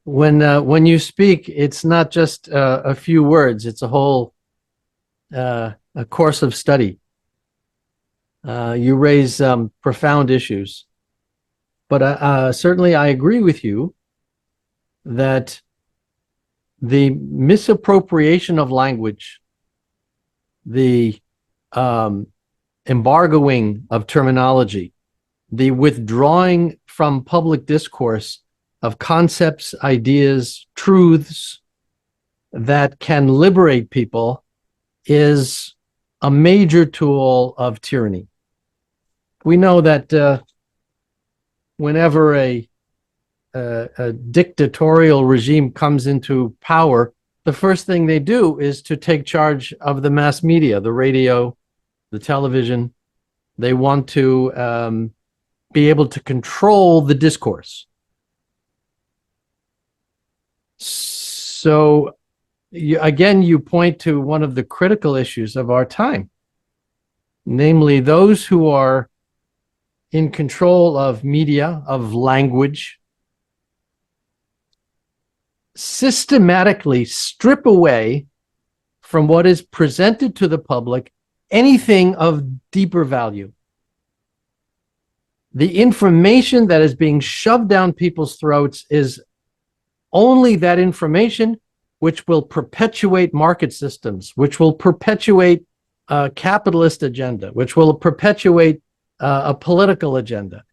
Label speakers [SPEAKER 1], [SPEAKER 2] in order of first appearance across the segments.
[SPEAKER 1] when you speak, it's not just a few words; it's a whole a course of study. You raise profound issues, but certainly I agree with you that the misappropriation of language, the embargoing of terminology, the withdrawing from public discourse of concepts, ideas, truths that can liberate people is a major tool of tyranny. We know that whenever a dictatorial regime comes into power, the first thing they do is to take charge of the mass media, the radio, the television. They want to be able to control the discourse. So again, you point to one of the critical issues of our time, namely those who are in control of media, of language, systematically strip away from what is presented to the public anything of deeper value. The information that is being shoved down people's throats is only that information which will perpetuate market systems, which will perpetuate a capitalist agenda, which will perpetuate a political agenda.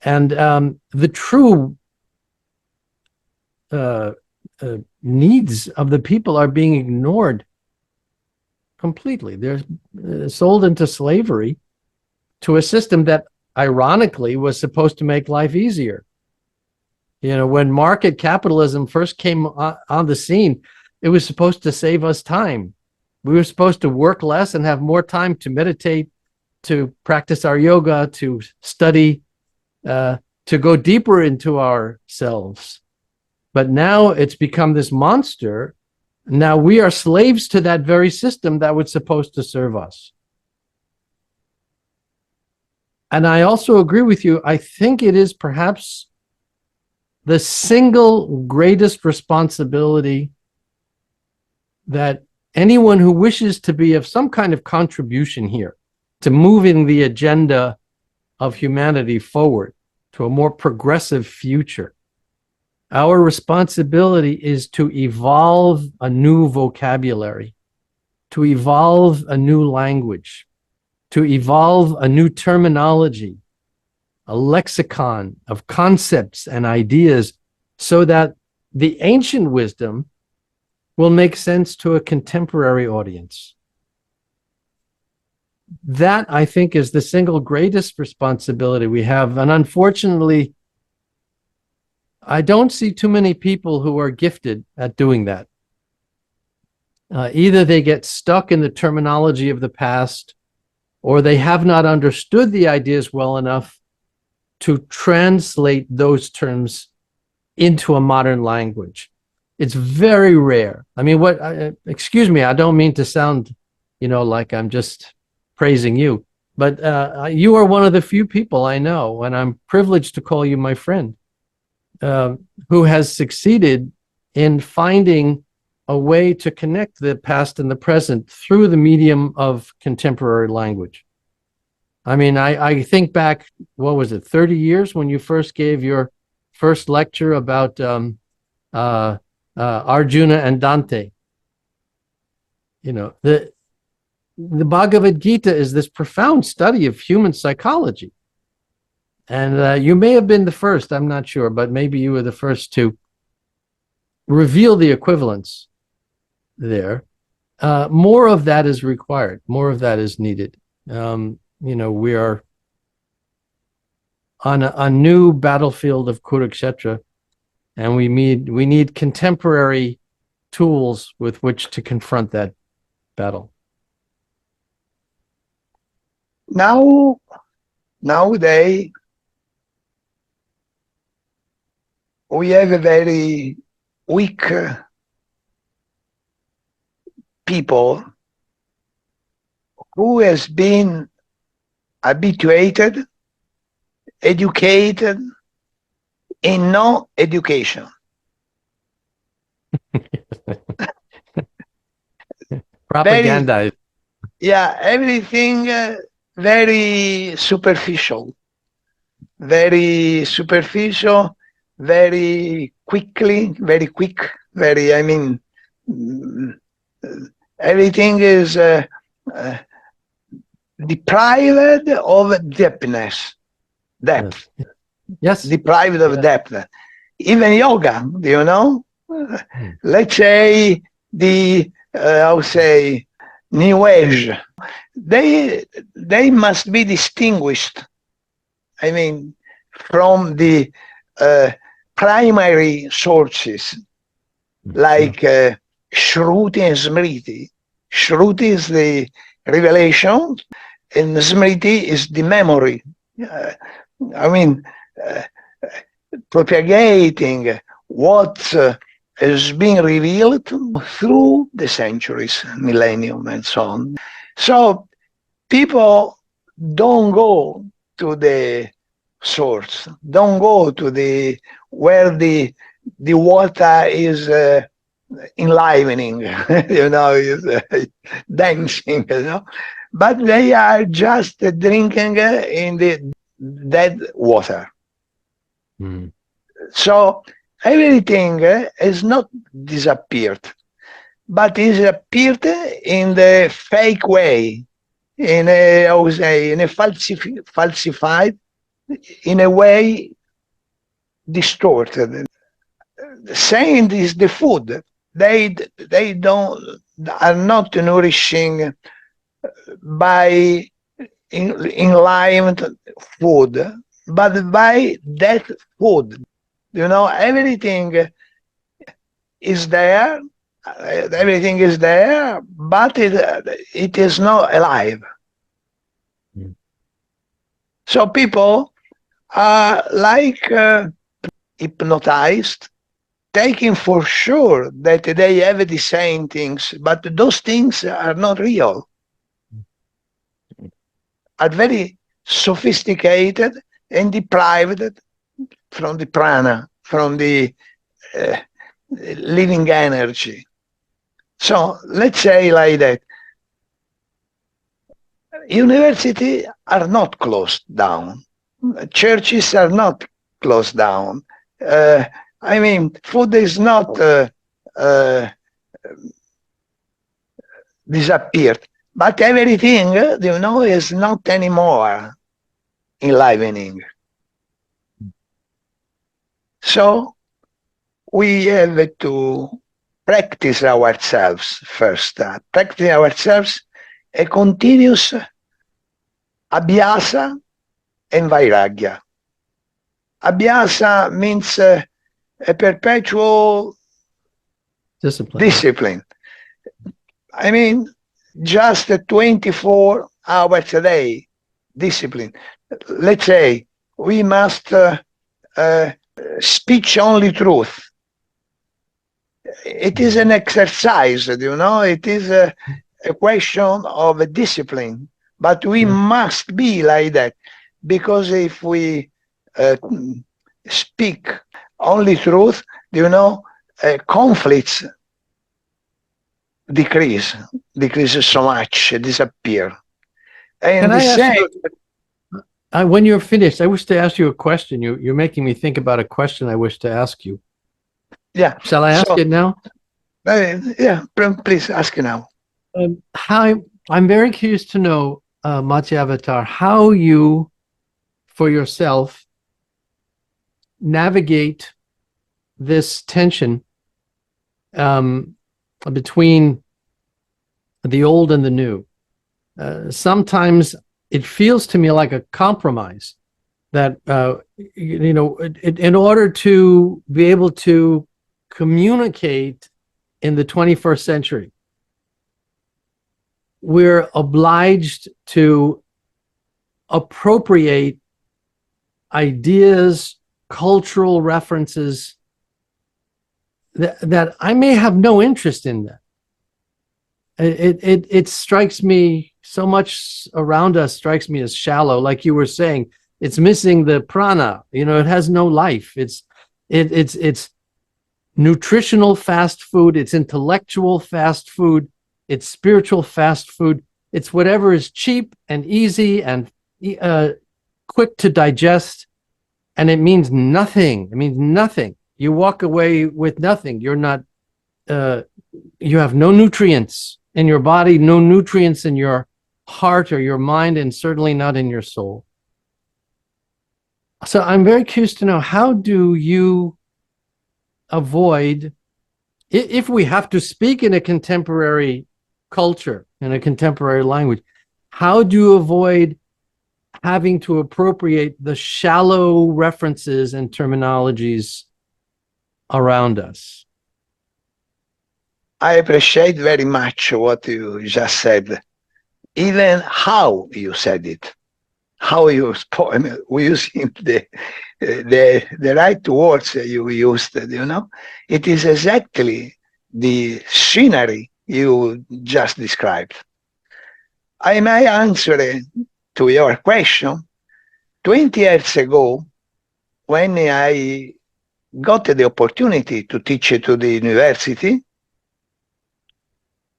[SPEAKER 1] And the true needs of the people are being ignored completely. They're sold into slavery to a system that ironically was supposed to make life easier. You know, when market capitalism first came on the scene, it was supposed to save us time. We were supposed to work less and have more time to meditate, to practice our yoga, to study, to go deeper into ourselves. But now it's become this monster. Now we are slaves to that very system that was supposed to serve us. And I also agree with you. I think it is perhaps the single greatest responsibility that anyone who wishes to be of some kind of contribution here to moving the agenda of humanity forward to a more progressive future, our responsibility is to evolve a new vocabulary, to evolve a new language, to evolve a new terminology, a lexicon of concepts and ideas, so that the ancient wisdom will make sense to a contemporary audience. That, I think, is the single greatest responsibility we have. And unfortunately, I don't see too many people who are gifted at doing that. Either they get stuck in the terminology of the past, or they have not understood the ideas well enough to translate those terms into a modern language. It's very rare. I mean, excuse me, I don't mean to sound, like I'm just praising you, but you are one of the few people I know, and I'm privileged to call you my friend, who has succeeded in finding a way to connect the past and the present through the medium of contemporary language. I mean, I think back, what was it, 30 years when you first gave your first lecture about Arjuna and Dante. The Bhagavad Gita is this profound study of human psychology. And you may have been the first, I'm not sure, but maybe you were the first to reveal the equivalence there. More of that is required. More of that is needed. We are on a new battlefield of Kurukshetra, and we need contemporary tools with which to confront that battle.
[SPEAKER 2] Nowadays, we have a very weak people who has been habituated, educated in no education.
[SPEAKER 1] Propaganda.
[SPEAKER 2] Yeah, everything very superficial, very superficial, very quickly, very quick, very, I mean, mm, everything is deprived of depth,
[SPEAKER 1] Yes.
[SPEAKER 2] deprived of depth. Even yoga, do you know? Let's say I would say, New Age, they must be distinguished, I mean, from the primary sources like Shruti and Smriti. Shruti is the revelation, and Smriti is the memory. I mean, propagating what is being revealed through the centuries, millennium, and so on. So people don't go to the source, don't go to the where the water is enlivening, you know, is dancing, you know, but they are just drinking in the dead water. So everything has not disappeared, but is appeared in the fake way, in a, I would say, in a falsified, in a way distorted. Saying is the food. They are not nourishing by enlivened food, but by that food. You know, everything is there, but it is not alive. So people are like hypnotized, taking for sure that they have the same things, but those things are not real, are very sophisticated and deprived from the prana, from the living energy. So let's say like that. Universities are not closed down. Churches are not closed down. I mean, food is not disappeared, but everything, you know, is not anymore enlivening. So we have to practice ourselves first, practice ourselves a continuous abhyasa and vairagya. Abhyasa means a perpetual discipline. I mean, just 24 hours a day discipline. Let's say we must speak only truth. It is an exercise, you know, it is a question of a discipline, but we must be like that, because if we speak only truth, you know, conflicts decrease so much, disappear. And
[SPEAKER 1] Can I ask you, when you're finished, I wish to ask you a question. You're making me think about a question I wish to ask you.
[SPEAKER 2] Yeah.
[SPEAKER 1] Shall I ask it now?
[SPEAKER 2] Yeah, please ask it now.
[SPEAKER 1] I'm very curious to know, 𝗵𝗫 Avatar, how you, for yourself, navigate this tension between the old and the new. Sometimes it feels to me like a compromise that, you know, in order to be able to communicate in the 21st century, we're obliged to appropriate ideas, cultural references that I may have no interest in that. It strikes me, so much around us strikes me as shallow. Like you were saying, it's missing the prana, you know, it has no life. It's nutritional fast food, it's intellectual fast food, it's spiritual fast food. It's whatever is cheap and easy and quick to digest, and it means nothing. It means nothing. You walk away with nothing. You're not, you have no nutrients in your body, no nutrients in your heart or your mind, and certainly not in your soul. So I'm very curious to know, how do you avoid, if we have to speak in a contemporary culture, in a contemporary language, how do you avoid having to appropriate the shallow references and terminologies around us?
[SPEAKER 2] I appreciate very much what you just said, even how you said it, how you using the right words you used, you know. It is exactly the scenery you just described. I may answer to your question. 20 years ago, when I got the opportunity to teach to the university,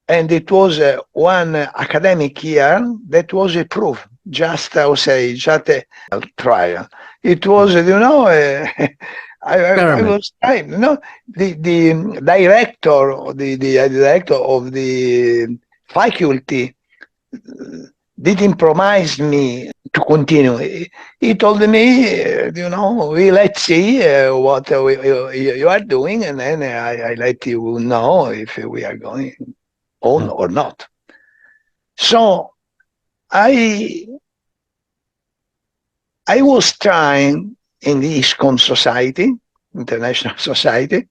[SPEAKER 2] and it was one academic year that was approved, just, I would say, just a trial. It was, you know, I was trying, you know, the director of the faculty didn't promise me to continue. He told me, you know, let's see what you are doing, and then I let you know if we are going on or not. So I was trying in the ISKCON society, International Society,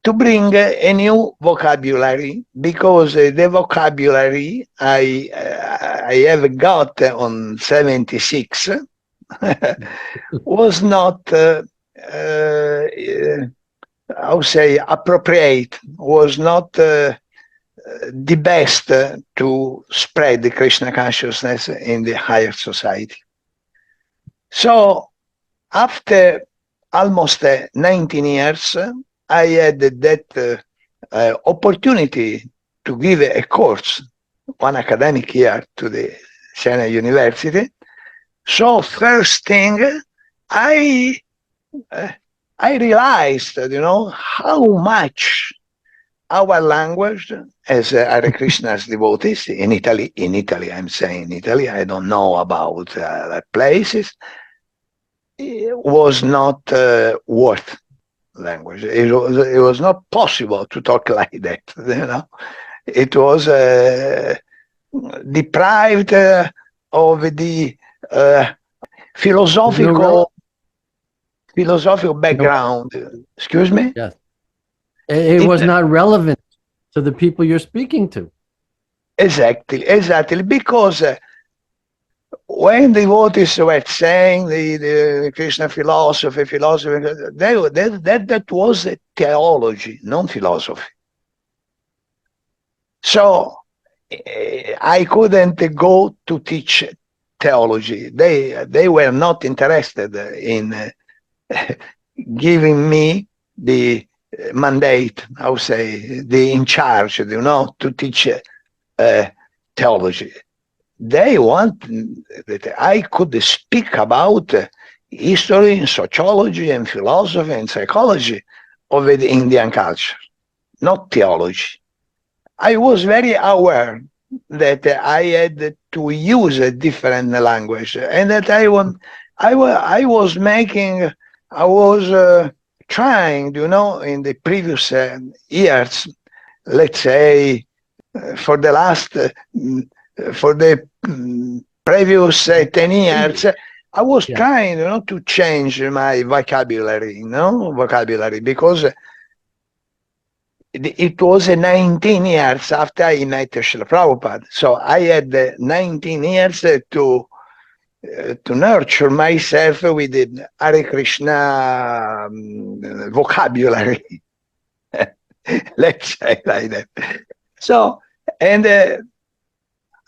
[SPEAKER 2] to bring a new vocabulary, because the vocabulary I have got on 76 was not, I would say, appropriate, was not the best to spread the Krishna consciousness in the higher society. So after almost 19 years, I had that opportunity to give a course, one academic year, to the Siena University. So first thing, I realized, you know, how much our language as Hare Krishna's devotees in Italy, I'm saying Italy, I don't know about other places, was not worth language. It was not possible to talk like that, you know. It was deprived of the philosophical background. Excuse me?
[SPEAKER 1] Yes. It was not relevant to the people you're speaking to.
[SPEAKER 2] Exactly, because when the devotees were saying the Krishna philosophy, that was a theology, not philosophy. So I couldn't go to teach theology. They were not interested in giving me the mandate, I would say, the in charge, you know, to teach theology. They want that I could speak about history and sociology and philosophy and psychology of the Indian culture, not theology. I was very aware that I had to use a different language, and that I was trying, you know, in the previous years, let's say, for the previous 10 years, I was trying, you know, to change my vocabulary, because it was 19 years after I met Srila Prabhupada. So I had 19 years to nurture myself with the Hare Krishna vocabulary. Let's say like that. So, and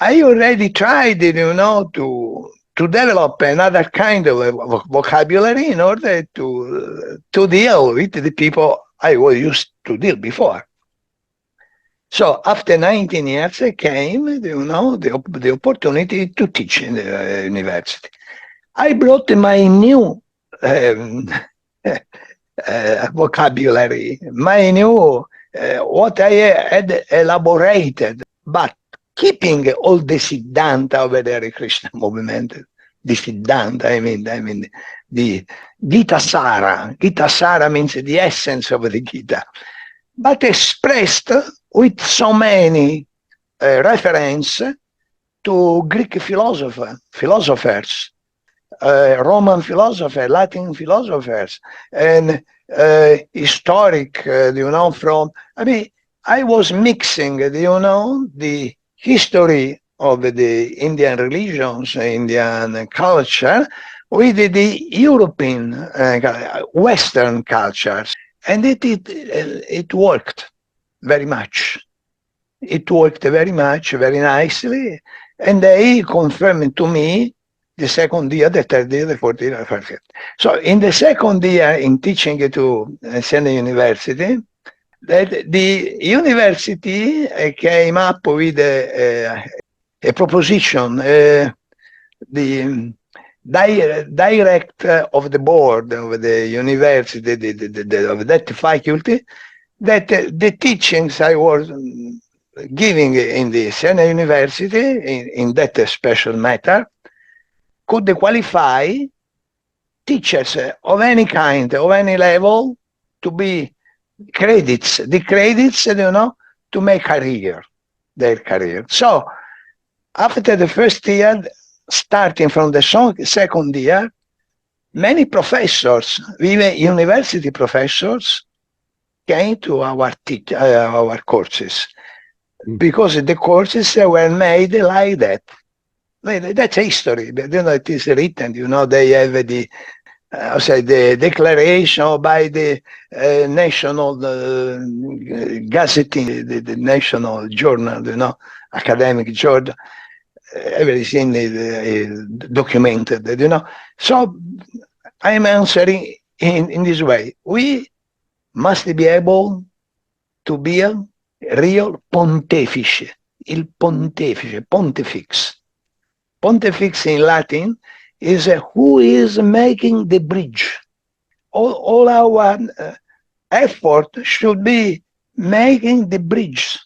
[SPEAKER 2] I already tried, you know, to develop another kind of vocabulary in order to deal with the people I was used to deal before. So after 19 years, I came, the opportunity to teach in the university. I brought my new vocabulary, my new, what I had elaborated, but keeping all the Siddhanta of the Hare Krishna movement. The Siddhanta, I mean, the Gita Sara. Gita Sara means the essence of the Gita, but expressed with so many references to Greek philosophers, Roman philosophers, Latin philosophers, and historic, from, I mean, I was mixing, the history of the Indian religions, Indian culture, with the European, Western cultures. And it worked very much. It worked very much, very nicely. And they confirmed to me the second year, the third year, the fourth year, the first year. So in the second year in teaching to Centro University, that the university came up with a proposition, the director of the board of the university, of that faculty, that the teachings I was giving in the Centro University in that special matter could qualify teachers of any kind, of any level, to be the credits, to make their career. So after the first year, starting from the second year, many professors, even university professors, came to our courses, because the courses were made like that. That's history. It is written. They have the declaration by the national gazette, the national journal, academic journal. Everything is documented. So I'm answering in this way. We must be able to be a real pontefice. Il pontefice, pontifex. Pontifex in Latin is who is making the bridge. All our effort should be making the bridge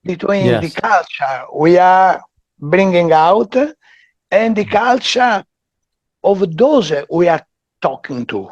[SPEAKER 2] between the culture we are bringing out and the culture of those we are talking to.